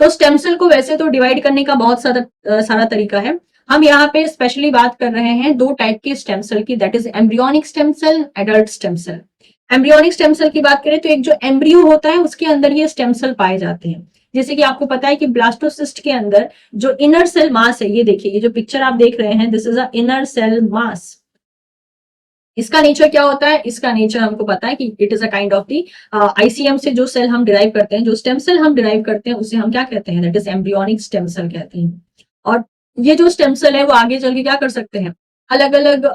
तो stem cell को वैसे तो डिवाइड करने का बहुत सारा तरीका है। हम यहाँ पे स्पेशली बात कर रहे हैं दो टाइप के स्टेम सेल की, that is embryonic stem cell, adult stem cell. Embryonic stem cell की बात करें तो एक जो एम्ब्रियो होता है उसके अंदर ये स्टेम सेल पाए जाते हैं। जैसे कि आपको पता है कि ब्लास्टोसिस्ट के अंदर जो इनर सेल मास है, ये देखिए, ये जो पिक्चर आप देख रहे हैं, this is a inner cell mass. इसका नेचर क्या होता है? इसका नेचर हमको पता है कि it is a kind of the ICM से जो सेल हम डिराइव करते हैं, जो स्टेम सेल हम डिराइव करते हैं, उसे हम क्या कहते हैं? That is embryonic stem cell कहते हैं। और ये जो स्टेम सेल है वो आगे चल के क्या कर सकते हैं? अलग अलग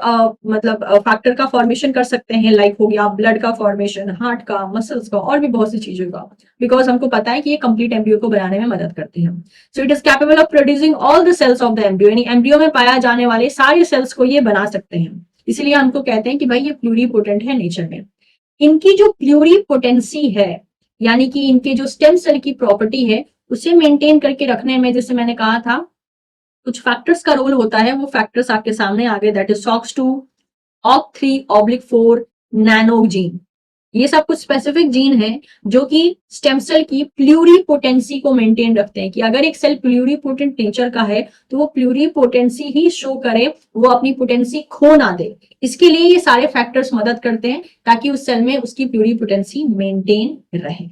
मतलब फैक्टर का फॉर्मेशन कर सकते हैं, लाइक हो गया ब्लड का फॉर्मेशन, हार्ट का, मसल्स का, और भी बहुत सी चीजों का, बिकॉज हमको पता है कि ये कंप्लीट एम्ब्रियो को बनाने में मदद करती है। So it is capable of producing all the cells of the embryo, यानी एम्ब्रियो में पाया जाने वाले सारे सेल्स को ये बना सकते हैं। इसलिए हमको कहते हैं कि भाई ये प्लूरीपोटेंट है नेचर में। इनकी जो प्लूरीपोटेंसी है, यानी कि इनके जो स्टेम सेल की प्रॉपर्टी है, उसे मेंटेन करके रखने में, जैसे मैंने कहा था, कुछ फैक्टर्स का रोल होता है। वो फैक्टर्स आपके सामने आ गए, that is SOX two, OCT3/4, nano gene. ये सब कुछ स्पेसिफिक जीन है जो कि स्टेम सेल की प्लूरीपोटेंसी को मेंटेन रखते हैं, कि अगर एक सेल प्लूरीपोटेंट नेचर का है तो वो प्लूरीपोटेंसी ही शो करे, वो अपनी पोटेंसी खो ना दे। इसके लिए ये सारे फैक्टर्स मदद करते हैं ताकि उस सेल में उसकी प्लूरीपोटेंसी मेंटेन रहे।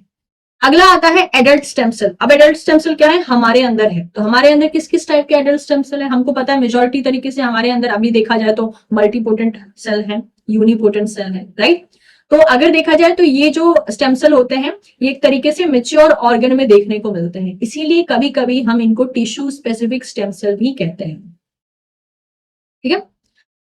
अगला आता है एडल्ट स्टेम सेल। अब एडल्ट स्टेम सेल क्या है? हमारे अंदर है। तो हमारे अंदर किस किस टाइप के एडल्ट स्टेम सेल है? हमको पता है मेजोरिटी तरीके से हमारे अंदर अभी देखा जाए तो मल्टीपोटेंट सेल है, यूनिपोटेंट सेल है, राइट। तो अगर देखा जाए तो ये जो स्टेम सेल होते हैं, ये एक तरीके से मेच्योर ऑर्गन में देखने को मिलते हैं, इसीलिए कभी कभी हम इनको टिश्यू स्पेसिफिक स्टेम सेल भी कहते हैं। ठीक है।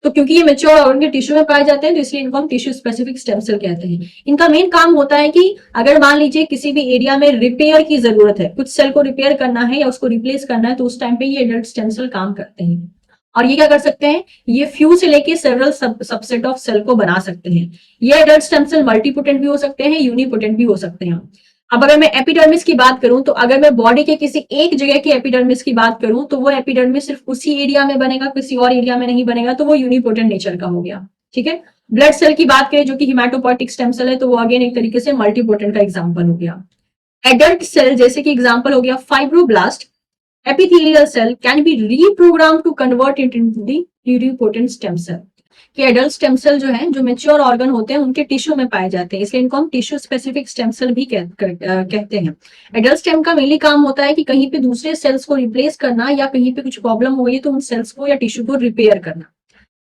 तो क्योंकि ये मेच्योर ऑर्गन के टिश्यू में पाए जाते हैं, तो इसलिए इनको हम टिश्यू स्पेसिफिक स्टेम सेल कहते हैं। इनका मेन काम होता है कि अगर मान लीजिए किसी भी एरिया में रिपेयर की जरूरत है, कुछ सेल को रिपेयर करना है या उसको रिप्लेस करना है, तो उस टाइम पे ये एडल्ट स्टेम सेल काम करते हैं। और ये क्या कर सकते हैं? ये फ्यू से लेके सेवरल सबसेट ऑफ सेल को बना सकते हैं। ये एडल्ट स्टेम सेल मल्टीपोटेंट भी हो सकते हैं, यूनिपोटेंट भी हो सकते हैं। अब अगर मैं एपिडर्मिस की बात करूं, तो अगर मैं बॉडी के किसी एक जगह की एपिडर्मिस की बात करूं, तो वो एपिडर्मिस सिर्फ उसी एरिया में बनेगा, किसी और एरिया में नहीं बनेगा, तो वो यूनिपोटेंट नेचर का हो गया। ठीक है। ब्लड सेल की बात करें जो कि हिमाटोपोटिक स्टेम सेल है, तो वो अगेन एक तरीके से मल्टीपोटेंट का एग्जाम्पल हो गया। एडल्ट सेल जैसे कि एग्जाम्पल हो गया fibroblast, epithelial cell can be reprogrammed to convert it into the pluripotent stem cell। कि एडल्ट स्टेम सेल जो है, जो मेच्योर ऑर्गन होते हैं, उनके टिश्यू में पाए जाते हैं, इसलिए इनको हम टिश्यू स्पेसिफिक स्टेम सेल भी कहते हैं। एडल्ट स्टेम का मेनली काम होता है कि कहीं पे दूसरे सेल्स को रिप्लेस करना, या कहीं पे कुछ प्रॉब्लम हो गई तो उन सेल्स को या टिश्यू को रिपेयर करना।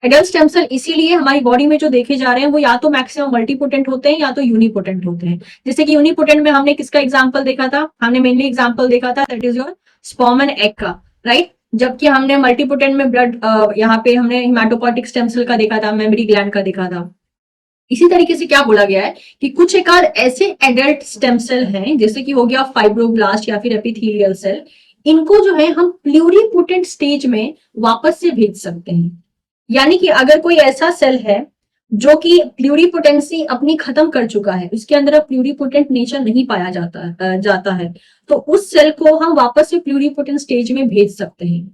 एडल्ट स्टेम सेल इसीलिए हमारी बॉडी में जो देखे जा रहे हैं वो या तो मैक्सिमम मल्टीपोटेंट होते हैं या तो यूनिपोटेंट होते हैं। जैसे कि यूनिपोटेंट में हमने किसका एग्जांपल देखा था? हमने मेनली एग्जांपल देखा था that is your sperm and egg का, राइट। जबकि हमने मल्टीपोटेंट में ब्लड, यहाँ पे हमने हिमाटोपोटिक स्टेम सेल का देखा था, मेमोरी ग्लैंड का देखा था। इसी तरीके से क्या बोला गया है कि कुछ एक आध ऐसे एडल्ट स्टेम सेल हैं, जैसे कि हो गया फाइब्रोब्लास्ट या फिर एपिथेलियल सेल, इनको जो है हम प्लूरीपोटेंट स्टेज में वापस से भेज सकते हैं। यानी कि अगर कोई ऐसा सेल है जो कि प्लूरीपोटेंसी अपनी खत्म कर चुका है, उसके अंदर अब प्लूरीपोटेंट नेचर नहीं पाया जाता है, तो उस सेल को हम वापस से प्लूरीपोटेंट स्टेज में भेज सकते हैं।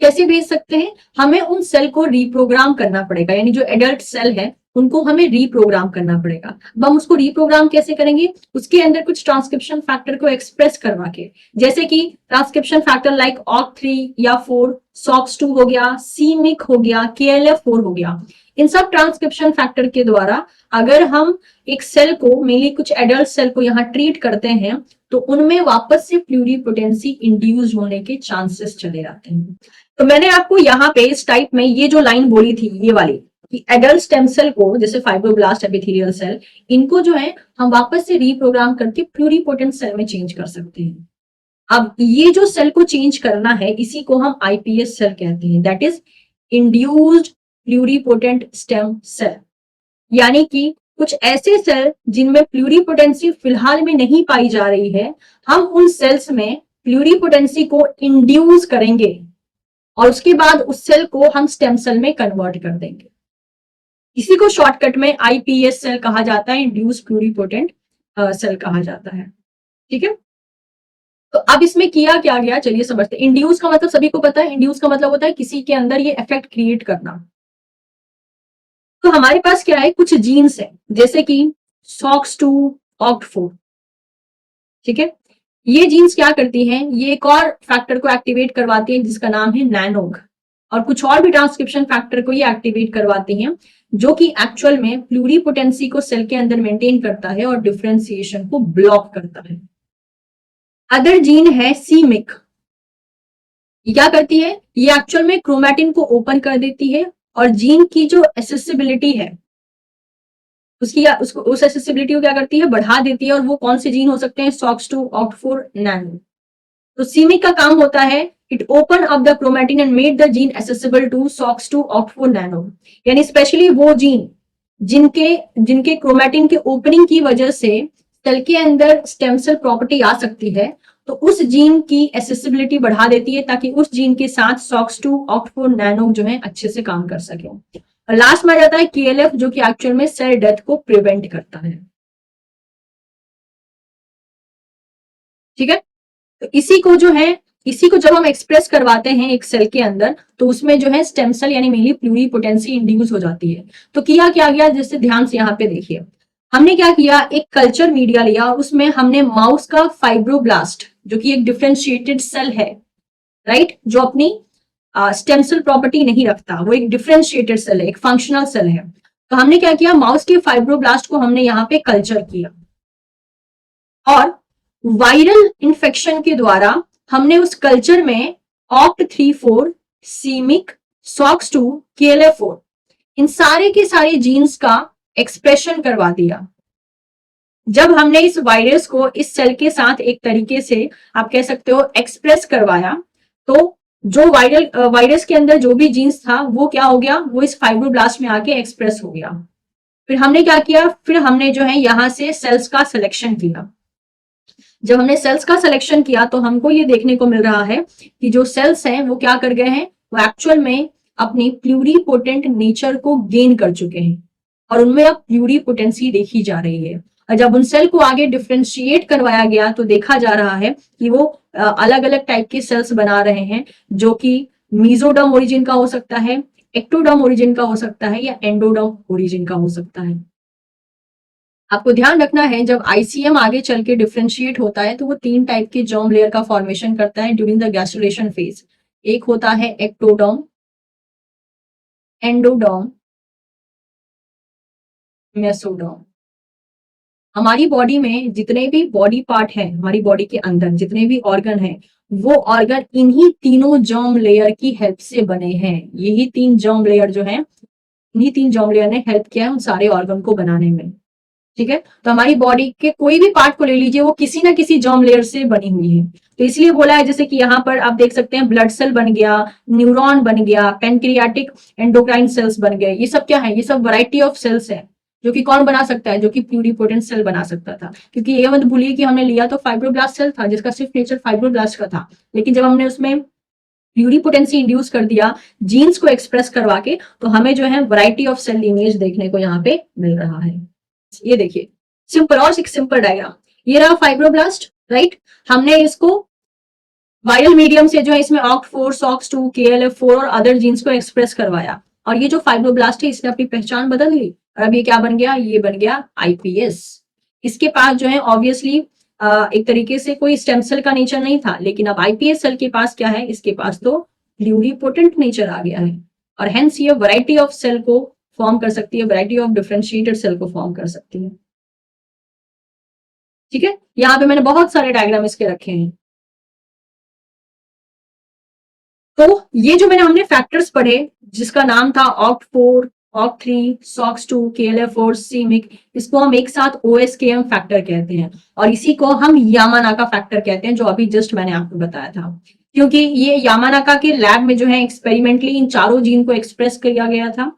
कैसे भेज सकते हैं? हमें उन सेल को रीप्रोग्राम करना पड़ेगा, यानी जो एडल्ट सेल है उनको हमें रीप्रोग्राम करना पड़ेगा। अब हम उसको रीप्रोग्राम कैसे करेंगे? उसके अंदर कुछ ट्रांसक्रिप्शन फैक्टर को एक्सप्रेस करवा के, जैसे कि ट्रांसक्रिप्शन फैक्टर लाइक OCT3 या 4, SOX2 हो गया, CMYC हो गया, KLF4 हो गया। इन सब ट्रांसक्रिप्शन फैक्टर के द्वारा अगर हम एक सेल को, मेनली कुछ एडल्ट सेल को यहाँ ट्रीट करते हैं, तो उनमें वापस से प्लूरीपोटेंसी इंड्यूस होने के चांसेस चले जाते हैं। तो मैंने आपको यहाँ पे इस टाइप में ये जो लाइन बोली थी, ये वाली, कि एडल्ट स्टेम सेल को, जैसे फाइब्रोब्लास्ट, एपिथेलियल सेल, इनको जो है हम वापस से रीप्रोग्राम करके प्लूरीपोटेंट सेल में चेंज कर सकते हैं। अब ये जो सेल को चेंज करना है, इसी को हम आईपीएस सेल कहते हैं, that is induced pluripotent stem cell. यानी कि कुछ ऐसे सेल जिनमें प्लूरीपोटेंसी फिलहाल में नहीं पाई जा रही है, हम उन सेल्स में प्लूरीपोटेंसी को इंड्यूस करेंगे और उसके बाद उस सेल को हम स्टेम सेल में कन्वर्ट कर देंगे। इसी को शॉर्टकट में आईपीएस सेल कहा जाता है, इंड्यूस प्लूरीपोटेंट सेल कहा जाता है। ठीक है। तो अब इसमें किया क्या गया, चलिए समझते हैं। इंड्यूस का मतलब सभी को पता है, इंड्यूस का मतलब होता है किसी के अंदर ये इफेक्ट क्रिएट करना। तो हमारे पास क्या है, कुछ जीन्स है, जैसे कि SOX2, OCT4। ठीक है। ये जीन्स क्या करती हैं, ये एक और फैक्टर को एक्टिवेट करवाती हैं जिसका नाम है नैनोग, और कुछ और भी ट्रांसक्रिप्शन फैक्टर को ये एक्टिवेट करवाती हैं जो कि एक्चुअल में प्लूरीपोटेंसी को सेल के अंदर मेंटेन करता है और डिफरेंशिएशन को ब्लॉक करता है। अदर जीन है सीमिक। ये क्या करती है, ये एक्चुअल में क्रोमैटिन को ओपन कर देती है और जीन की जो एसेसिबिलिटी है उसकी उसको उस एसेसिबिलिटी को क्या करती है, बढ़ा देती है। और वो कौन से जीन हो सकते हैं, SOX2 OCT4 नैनो। तो सीमिक का काम होता है it open up the chromatin and made the gene accessible to SOX2 OCT4 nano. यानी स्पेशली वो जीन जिनके जिनके क्रोमैटिन के ओपनिंग की वजह से सेल के अंदर स्टेम सेल प्रॉपर्टी आ सकती है, तो उस जीन की एसेसिबिलिटी बढ़ा देती है ताकि उस जीन के साथ SOX2 OCT4 नैनो जो है अच्छे से काम कर सके। और लास्ट में आ जाता है KLF जो कि एक्चुअल में सेल डेथ को प्रिवेंट करता है। ठीक है, तो इसी को जब हम एक्सप्रेस करवाते हैं एक सेल के अंदर, तो उसमें जो है स्टेम सेल यानी मेनली प्लूरीपोटेंसी इंड्यूस हो जाती है। तो किया क्या गया, जैसे ध्यान से यहाँ पे देखिए, हमने क्या किया, एक कल्चर मीडिया लिया, उसमें हमने माउस का फाइब्रोब्लास्ट जो कि एक डिफरेंशिएटेड सेल है, राइट, जो अपनी स्टेम सेल प्रॉपर्टी नहीं रखता, वो एक डिफरेंशिएटेड सेल है, एक फंक्शनल सेल है। तो हमने क्या किया, माउस के फाइब्रोब्लास्ट को हमने यहाँ पे कल्चर किया और वायरल इंफेक्शन के द्वारा हमने उस कल्चर में OCT34, सीमिक, SOX2, KLF4 इन सारे के सारे जीन्स का एक्सप्रेशन करवा दिया। जब हमने इस वायरस को इस सेल के साथ एक तरीके से आप कह सकते हो एक्सप्रेस करवाया, तो जो वायरस के अंदर जो भी जीन्स था वो क्या हो गया, वो इस फाइब्रोब्लास्ट में आके एक्सप्रेस हो गया। फिर हमने क्या किया, फिर हमने जो है यहां से सेल्स का सिलेक्शन किया। जब हमने सेल्स का सिलेक्शन किया तो हमको ये देखने को मिल रहा है कि जो सेल्स हैं वो क्या कर गए हैं, वो एक्चुअल में अपनी प्लूरीपोटेंट नेचर को गेन कर चुके हैं और उनमें अब प्लूरीपोटेंसी देखी जा रही है। और जब उन सेल को आगे डिफ्रेंशिएट करवाया गया तो देखा जा रहा है कि वो अलग अलग टाइप के सेल्स बना रहे हैं जो कि मीजोडर्म ओरिजिन का हो सकता है, एक्टोडर्म ओरिजिन का हो सकता है या एंडोडर्म ओरिजिन का हो सकता है। आपको ध्यान रखना है जब ICM आगे चल के डिफ्रेंशिएट होता है तो वो 3 टाइप के जर्म लेयर का फॉर्मेशन करता है ड्यूरिंग द गैस्ट्रुलेशन फेज। एक होता है एक्टोडर्म, एंडोडर्म, मेसोडर्म। हमारी बॉडी में जितने भी बॉडी पार्ट है, हमारी बॉडी के अंदर जितने भी ऑर्गन है, वो ऑर्गन इन्हीं तीनों जर्म लेयर की हेल्प से बने हैं। यही 3 जर्म लेयर जो है, इन्हीं 3 जर्म लेयर ने हेल्प किया है उन सारे ऑर्गन को बनाने में। ठीक है, तो हमारी बॉडी के कोई भी पार्ट को ले लीजिए, वो किसी ना किसी जर्म लेयर से बनी हुई है। तो इसलिए बोला है, जैसे कि यहाँ पर आप देख सकते हैं ब्लड सेल बन गया, न्यूरॉन बन गया, पेनक्रियाटिक एंडोक्राइन सेल्स बन गए। ये सब क्या है, ये सब वैरायटी ऑफ सेल्स है जो कि कौन बना सकता है, जो कि प्लूरिपोटेंट सेल बना सकता था। क्योंकि ये मत भूलिए कि हमने लिया तो फाइब्रोब्लास्ट सेल था जिसका सिर्फ नेचर फाइब्रोब्लास्ट का था, लेकिन जब हमने उसमें प्लूरिपोटेंसी इंड्यूस कर दिया जीन्स को एक्सप्रेस करवा के, तो हमें जो है वैरायटी ऑफ सेल लिनिएज देखने को यहाँ पे मिल रहा है। ये देखिए सिंपल, और एक सिंपल डायग्राम, ये रहा फाइब्रोब्लास्ट, राइट। हमने इसको वायरल मीडियम से जो है इसमें OCT4, SOX2, KLF4 और अदर जीन्स को एक्सप्रेस करवाया, और ये जो फाइब्रोब्लास्ट है इसने अपनी पहचान बदल ली और अब ये क्या बन गया, ये बन गया iPS। इसके पास जो है ऑब्वियसली एक तरीके से कोई स्टेम सेल का नेचर नहीं था, लेकिन अब iPS सेल के पास क्या है, इसके पास तो प्लूरिपोटेंट नेचर आ गया है और हेंस ये वैरायटी ऑफ सेल को फॉर्म कर सकती है, वैरायटी ऑफ डिफरेंशिएटेड सेल को फॉर्म कर सकती है। ठीक है, यहाँ पे मैंने बहुत सारे डायग्राम इसके रखे हैं। तो ये जो हमने फैक्टर्स पढ़े जिसका नाम था OCT4, OCT3, SOX2, KLF4, सीमिक, इसको हम एक साथ OSKM फैक्टर कहते हैं और इसी को हम यामानाका फैक्टर कहते हैं जो अभी जस्ट मैंने आपको बताया था। क्योंकि ये यामानाका के लैब में जो है एक्सपेरिमेंटली इन चारों जीन को एक्सप्रेस किया गया था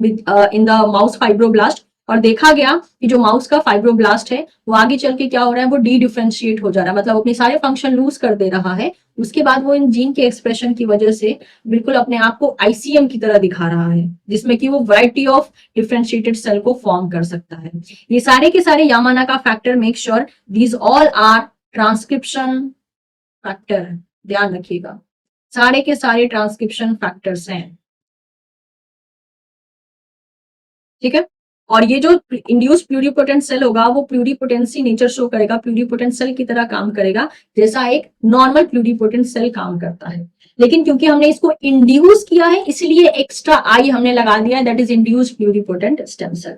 इन द माउस फाइब्रोब्लास्ट, और देखा गया कि जो माउस का फाइब्रोब्लास्ट है वो आगे चल के क्या हो रहा है, वो डी डिफरेंशिएट हो जा रहा है, मतलब अपने सारे फंक्शन लूज कर दे रहा है। उसके बाद वो इन जीन के एक्सप्रेशन की वजह से बिल्कुल अपने आप को ICM की तरह दिखा रहा है, जिसमें कि वो वैरायटी ऑफ डिफरेंशिएटेड सेल को फॉर्म कर सकता है। ये सारे के सारे यामाना का factor, make sure these all are transcription factor, ध्यान रखिएगा सारे के सारे ट्रांसक्रिप्शन फैक्टर्स हैं। ठीक है, और ये जो इंड्यूस प्लूरिपोटेंट सेल होगा वो प्लूरिपोटेंसी नेचर शो करेगा, प्लूरिपोटेंट सेल की तरह काम करेगा जैसा एक नॉर्मल प्लूरिपोटेंट सेल काम करता है। लेकिन क्योंकि हमने इसको इंड्यूस किया है इसलिए एक्स्ट्रा आई हमने लगा दिया है, that is induce pluripotent stem cell.